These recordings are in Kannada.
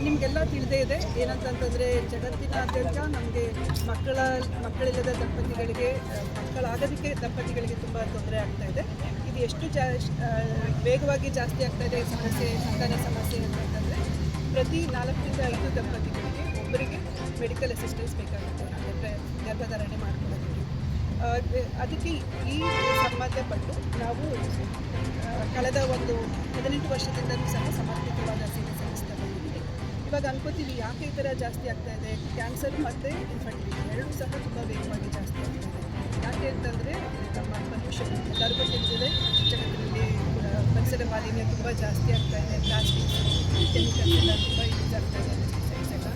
ನಿಮಗೆಲ್ಲ ತಿಳಿದೇ ಇದೆ ಏನಂತಂತಂದರೆ ಜಗತ್ತಿನಾದ್ಯಂತ ನಮಗೆ ಮಕ್ಕಳಿಲ್ಲದ ದಂಪತಿಗಳಿಗೆ ಮಕ್ಕಳಾಗೋದಕ್ಕೆ ದಂಪತಿಗಳಿಗೆ ತುಂಬ ತೊಂದರೆ ಆಗ್ತಾ ಇದೆ. ಇದು ಎಷ್ಟು ವೇಗವಾಗಿ ಜಾಸ್ತಿ ಆಗ್ತಾ ಇದೆ ಸಂತಾನ ಸಮಸ್ಯೆ ಅಂತಂದರೆ ಪ್ರತಿ 4 ರಿಂದ 5 ದಂಪತಿಗಳಿಗೆ ಒಬ್ಬರಿಗೆ ಮೆಡಿಕಲ್ ಅಸಿಸ್ಟೆನ್ಸ್ ಬೇಕಾಗುತ್ತೆ ಅಂದರೆ ಗರ್ಭಧಾರಣೆ ಮಾಡ್ಕೊಳ್ಳೋದಕ್ಕೆ. ಅದಕ್ಕೆ ಈ ಸಂಬಂಧಪಟ್ಟು ನಾವು ಕಳೆದ ಒಂದು 18 ವರ್ಷದಿಂದಲೂ ಸಹ ಸಮರ್ಪಿತವಾದ ಸೇವೆ ಸಲ್ಲಿಸ್ತಾ ಬಂದಿದ್ದೀವಿ. ಇವಾಗ ಅನ್ಕೋತೀವಿ ಯಾಕೆ ಈ ಥರ ಜಾಸ್ತಿ ಆಗ್ತಾ ಇದೆ, ಕ್ಯಾನ್ಸರ್ ಮತ್ತು ಇನ್ಫರ್ಟಿಲಿಟಿ ಎರಡೂ ಸಹ ತುಂಬ ವೇಗವಾಗಿ ಜಾಸ್ತಿ ಆಗ್ತಾ ಇದೆ. ಯಾಕೆ ಅಂತಂದರೆ ನಮ್ಮ ಪೊಲ್ಯೂಷನ್ ಎಲ್ಲರಿಗೂ ತಿಳಿದಿದೆ, ಜಗತ್ತಿನಲ್ಲಿ ಪರಿಸರ ಮಾಲಿನ್ಯ ತುಂಬ ಜಾಸ್ತಿ ಆಗ್ತಾ ಇದೆ, ಪ್ಲಾಸ್ಟಿಕ್ಸ್ ಕೆಮಿಕಲ್ಸ್ ಎಲ್ಲ ತುಂಬ ಯೂಸ್ ಆಗ್ತಾ ಇದೆ, ಪೆಸ್ಟಿಸೈಡ್ಸ್ ಎಲ್ಲ.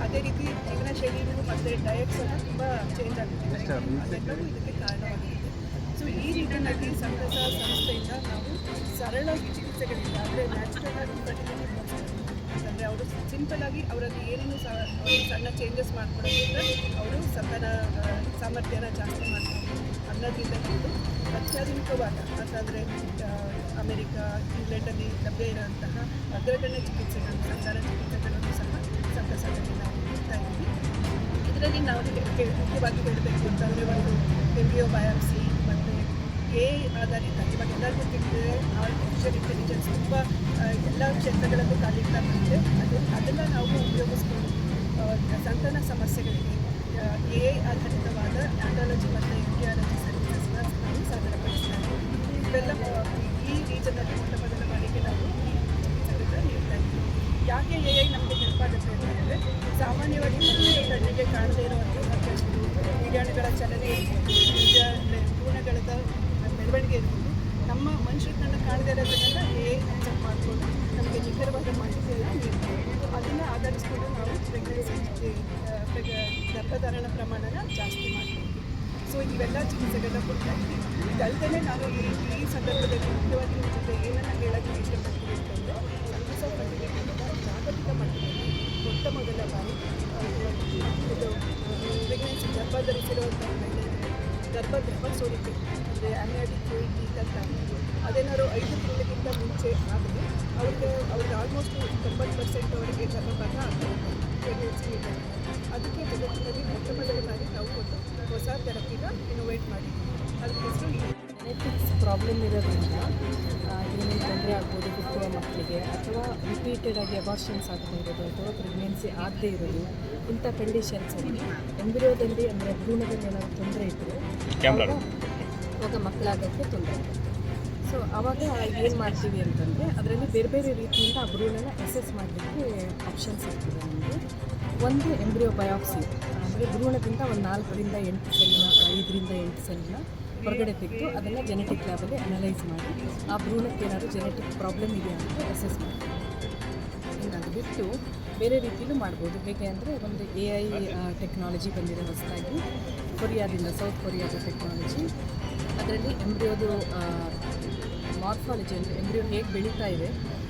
ಅದೇ ರೀತಿ ಜೀವನ ಶೈಲಿಯೂ ಮತ್ತು ಡಯಟ್ ಸಹ ತುಂಬ ಚೇಂಜ್ ಆಗ್ತಿದೆ, ಅದೆಲ್ಲವೂ ಇದಕ್ಕೆ ಕಾರಣವಾಗಿದೆ. ಸೊ ಈ ನಿಟ್ಟಿನಲ್ಲಿ ಸಂತಸ ಸಂಸ್ಥೆಯಿಂದ ನಾವು ಸರಳ ಚಿಕಿತ್ಸೆಗಳಿಂದ ಅಂದರೆ ನ್ಯಾಚುರಲ್ ಆಗಿ ಇನ್ಫರ್ಟಿಲಿಟಿ ಅಂತಂದರೆ ಅವರು ಸಿಂಪಲ್ಲಾಗಿ ಅವರಲ್ಲಿ ಏನೇನು ಸಣ್ಣ ಚೇಂಜಸ್ ಮಾಡ್ಕೊಳ್ಳೋದ್ರಿಂದ ಅವರು ಸಂತಾನ ಸಾಮರ್ಥ್ಯನ ಜಾಸ್ತಿ ಮಾಡ್ಕೊಂಡು ಅನ್ನೋದ್ರಿಂದ ಹಿಡಿದು ಅತ್ಯಾಧುನಿಕವಾದ ಅಂತಂದರೆ ಅಮೆರಿಕಾ, ಇಂಗ್ಲೆಂಡಲ್ಲಿ ಲಭ್ಯ ಇರೋಂತಹ ಅಗ್ರಗಣ್ಯ ಚಿಕಿತ್ಸೆಗಳು, ಸಂತಾನ ಚಿಕಿತ್ಸೆಗಳನ್ನು ಸಹ ಸಂತಸದಲ್ಲಿ ನಾವು ನೀಡ್ತಾ ಇದ್ದೀವಿ. ಇದರಲ್ಲಿ ನಾವು ಮುಖ್ಯವಾಗಿ ಹೇಳಬೇಕು ಅಂತಂದರೆ ಒಂದು ಎಂಬ್ರಿಯೋ ಬಯಾಪ್ಸಿ ಮತ್ತು AI ಆಧಾರಿತ, ಇವಾಗ ಎಲ್ಲರಿಗೂ ತಿಳಿದಿದೆ ಆರ್ಟಿಫಿಷಿಯಲ್ ಇಂಟೆಲಿಜೆನ್ಸ್ ತುಂಬ ಎಲ್ಲ ಕ್ಷೇತ್ರಗಳಲ್ಲೂ ಕಾಲಿಡ್ತಾ ಬಂದಿದೆ. ಅದನ್ನು ನಾವು ಉಪಯೋಗಿಸ್ಕೊಂಡು ಸಂತಾನ ಸಮಸ್ಯೆಗಳಿಗೆ AI ಆಧಾರಿತವಾದ ಆಂಟಾಲಜಿ ಮತ್ತು ಎಂಬ್ರಿಯಾಲಜಿ ಸರ್ವಿಸಸ್ನ ನಾವು ಸಾದರಪಡಿಸ್ತಾ ಇದ್ದೀವಿ. ಇವೆಲ್ಲ ಈ ರೀಜನಲ್ಲಿ ಮೊದಲ ಬಾರಿಗೆ ನಾವು ಈ ಚಿಕಿತ್ಸೆಗಳನ್ನ ನೀಡ್ತಾ ಇದ್ದೀವಿ. ಯಾಕೆ AI ನಮಗೆ ಹೆಲ್ಪ್ ಆಗುತ್ತೆ ಅಂತಂದರೆ ಸಾಮಾನ್ಯವಾಗಿ ಮಕ್ಕಳ ಕಣ್ಣಿಗೆ ಕಾಣದೇ ಇರುವಂತಹ ಕೆಲವು ವೀರ್ಯಾಣುಗಳ ಚಲನೆ ಭ್ರೂಣಗಳ ಬೆಳವಣಿಗೆ ಇರ್ಬೋದು, ನಮ್ಮ ಮನುಷ್ಯರ ಕಣ್ಣು ಕಾಣದೇ ಇರೋದನ್ನೆಲ್ಲ AI ಚೆಕ್ ಮಾಡಿಕೊಂಡು ನಮಗೆ ನಿಖರವಾದ ಮಾಹಿತಿಯನ್ನು ನೀಡ್ತೀವಿ. ಅದನ್ನು ಆಧರಿಸಿಕೊಂಡು ನಾವು ಪ್ರೆಗ್ನೆನ್ಸಿ ಗರ್ಭಧಾರಣ ಪ್ರಮಾಣನ ಜಾಸ್ತಿ ಮಾಡ್ತೀವಿ. ಸೊ ಇವೆಲ್ಲ ಚಿಕಿತ್ಸೆಗಳನ್ನ ಕೊಡ್ತಾ ಇದ್ದೀವಿ. ಇದಲ್ಲದೆ ನಾವು ಈ ಸಂದರ್ಭದಲ್ಲಿ ಮುಖ್ಯವಾಗಿ ನಿಮ್ಮ ಜೊತೆ ಏನನ್ನು ಹೇಳೋಕ್ಕೆ ಇಷ್ಟಪಡ್ತೀವಿ ಅಂತಂದರೆ ಸಂತಸ ಫರ್ಟಿಲಿಟಿಯಿಂದ ಜಾಗತಿಕ ಮಟ್ಟದಲ್ಲಿ ಮೊಟ್ಟ ಮೊದಲ ಬಾರಿ ಇದು ಪ್ರೆಗ್ನೆನ್ಸಿ ಗರ್ಭ ಧರಿಸಿರುವಂಥ ಗರ್ಭ ಸೋರಿಕೆ ಅಂದರೆ ಅಮ್ಯಾಟಿಕ್ ಫ್ಲೂಯಿಡ್ ಲೀಕ್ ಅಂತ ಅದೇನಾದ್ರು 5 ತಿಂಗಳಿಗಿಂತ ಮುಂಚೆ ಆದರೆ ಅವ್ರಿಗೆ ಆಲ್ಮೋಸ್ಟ್ 90% ಅವರಿಗೆ ಗರ್ಭಪಾತ ಆಗ್ತದೆ ಪ್ರೆಗ್ನೆನ್ಸಿ. ಅದಕ್ಕೆ ಜಗತ್ತಿನಲ್ಲಿ ಮೊಟ್ಟ ಮೊದಲ ಬಾರಿ ನಾವು ಒಂದು ಹೊಸ ಥೆರಪಿನ ಇನೋವೇಟ್ ಮಾಡಿದ್ದೀವಿ. ಅದ್ರ ಹೆಸರು ಜೆನೆಟಿಕ್ಸ್ ಪ್ರಾಬ್ಲಮ್ ಇರೋದ್ರಿಂದ ಏನೇನು ತೊಂದರೆ ಆಗ್ಬೋದು ಹುಟ್ಟುವ ಮಕ್ಕಳಿಗೆ, ಅಥವಾ ರಿಪೀಟೆಡಾಗಿ ಅಬಾರ್ಷನ್ಸ್ ಆಗ್ತಾ ಇರೋದು ಅಥವಾ ಪ್ರೆಗ್ನೆನ್ಸಿ ಆಗದೇ ಇರೋದು, ಇಂಥ ಕಂಡೀಷನ್ಸಲ್ಲಿ ಎಂಬ್ರಿಯೋದಲ್ಲಿ ಅಂದರೆ ಭ್ರೂಣದಲ್ಲಿ ಏನಾದರೂ ತೊಂದರೆ ಇದ್ದರೆ ಆವಾಗ ಮಕ್ಕಳಾಗೋಕ್ಕೆ ತೊಂದರೆ ಆಗುತ್ತೆ. ಸೊ ಆವಾಗ ಏನು ಮಾಡ್ತೀವಿ ಅಂತಂದರೆ ಅದರಲ್ಲಿ ಬೇರೆ ಬೇರೆ ರೀತಿಯಿಂದ ಆ ಭ್ರೂಣನ ಅಸೆಸ್ ಮಾಡಲಿಕ್ಕೆ ಆಪ್ಷನ್ಸ್ ಇರ್ತದೆ ನಮಗೆ. ಒಂದು ಎಂಬ್ರಿಯೋ ಬಯಾಪ್ಸಿ ಅಂದರೆ ಭ್ರೂಣದಿಂದ ಒಂದು 4 ರಿಂದ 8 ಸೆಲ್ನ 5 ರಿಂದ 8 ಸೆಲ್ನ ಹೊರಗಡೆ ತೆಗೆದು ಅದನ್ನು ಜೆನೆಟಿಕ್ ಲ್ಯಾಬಲ್ಲಿ ಅನಲೈಸ್ ಮಾಡಿ ಆ ಭ್ರೂಣಕ್ಕೆ ಏನಾದರೂ ಜೆನೆಟಿಕ್ ಪ್ರಾಬ್ಲಮ್ ಇದೆಯಾ ಅಂತ ಅಸೆಸ್ ಮಾಡ್ತೀವಿ. ಅದು ಬಿಟ್ಟು ಬೇರೆ ರೀತಿಯಲ್ಲೂ ಮಾಡ್ಬೋದು. ಹೇಗೆ ಅಂದರೆ ಒಂದು AI ಟೆಕ್ನಾಲಜಿ ಬಂದಿದೆ ಹೊಸದಾಗಿ ಕೊರಿಯಾದಿಂದ, ಸೌತ್ ಕೊರಿಯಾದ ಟೆಕ್ನಾಲಜಿ. ಅದರಲ್ಲಿ ಎಂಬ್ರಿಯೋದು ಮಾರ್ಫಾಲಜಿ ಅಂದರೆ ಎಂಬ್ರಿಯೋ ಹೇಗೆ ಬೆಳೀತಾ ಇದೆ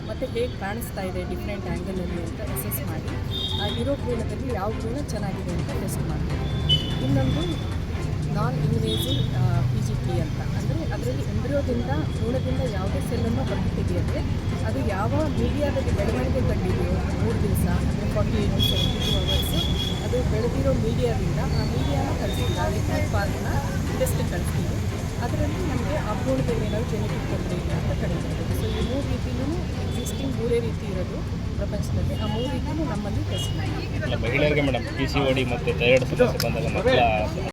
ಮತ್ತು ಹೇಗೆ ಕಾಣಿಸ್ತಾ ಇದೆ ಡಿಫ್ರೆಂಟ್ ಆ್ಯಂಗಲಲ್ಲಿ ಅಂತ ಅಸೆಸ್ ಮಾಡಿ ಆ ಇರೋ ಭ್ರೂಣದಲ್ಲಿ ಯಾವ ಭ್ರೂಣ ಚೆನ್ನಾಗಿದೆ ಅಂತ ಟೆಸ್ಟ್ ಮಾಡ್ತೀವಿ. ಇನ್ನೊಂದು ನಾನ್ ಇನ್ವೇಸಿವ್ PGT ಅಂತ ಅಂದರೆ ಅದರಲ್ಲಿ ಎಂಬ್ರಿಯೋದಿಂದ ಭ್ರೂಣದಿಂದ ಯಾವುದೇ ಸೆಲ್ಲನ್ನು ಹೊರಗೆ ತೆಗೆಯದೆ ಅದು ಯಾವ ಮೀಡಿಯಾದಲ್ಲಿ ಬೆಳವಣಿಗೆ ಕಂಡಿದೆಯೋ 3 ದಿವಸ ಅಂದರೆ 48 to 72 hours ಅದು ಬೆಳೆದಿರೋ ಮೀಡಿಯಾದಿಂದ ಆ ಮೀಡಿಯಾನ ಕಳಿಸ್ತೀವಿ, ಆ ಲಿಕ್ವಿಡ್ ಪಾರ್ಟ್ನ ಟೆಸ್ಟ್ ಕಳಿಸ್ತೀವಿ. ಅದರಲ್ಲಿ ನಮಗೆ ಆ ಭ್ರೂಣದಲ್ಲಿ ಏನಾದರೂ ಜೆನೆಟಿಕ್ ತೊಂದರೆ ಇದೆ ಅಂತ ಕಡಿಮೆ ಇರೋದು. ಸೊ ಈ 3 ರೀತಿಯೂ ಎಕ್ಸಿಸ್ಟಿಂಗ್ 3 ರೀತಿ ಇರೋದು ಪ್ರಪಂಚದಲ್ಲಿ. ಆ 3 ರೀತಿಯೂ ನಮ್ಮಲ್ಲಿ ಟೆಸ್ಟ್ ಮಾಡಿ ಮಹಿಳೆಯರಿಗೆ ಮೇಡಮ್ PCOD ಮತ್ತು ಥೈರಾಯ್ಡ್ ಸಮಸ್ಯೆ ಬಂದಾಗ ಮಕ್ಕಳ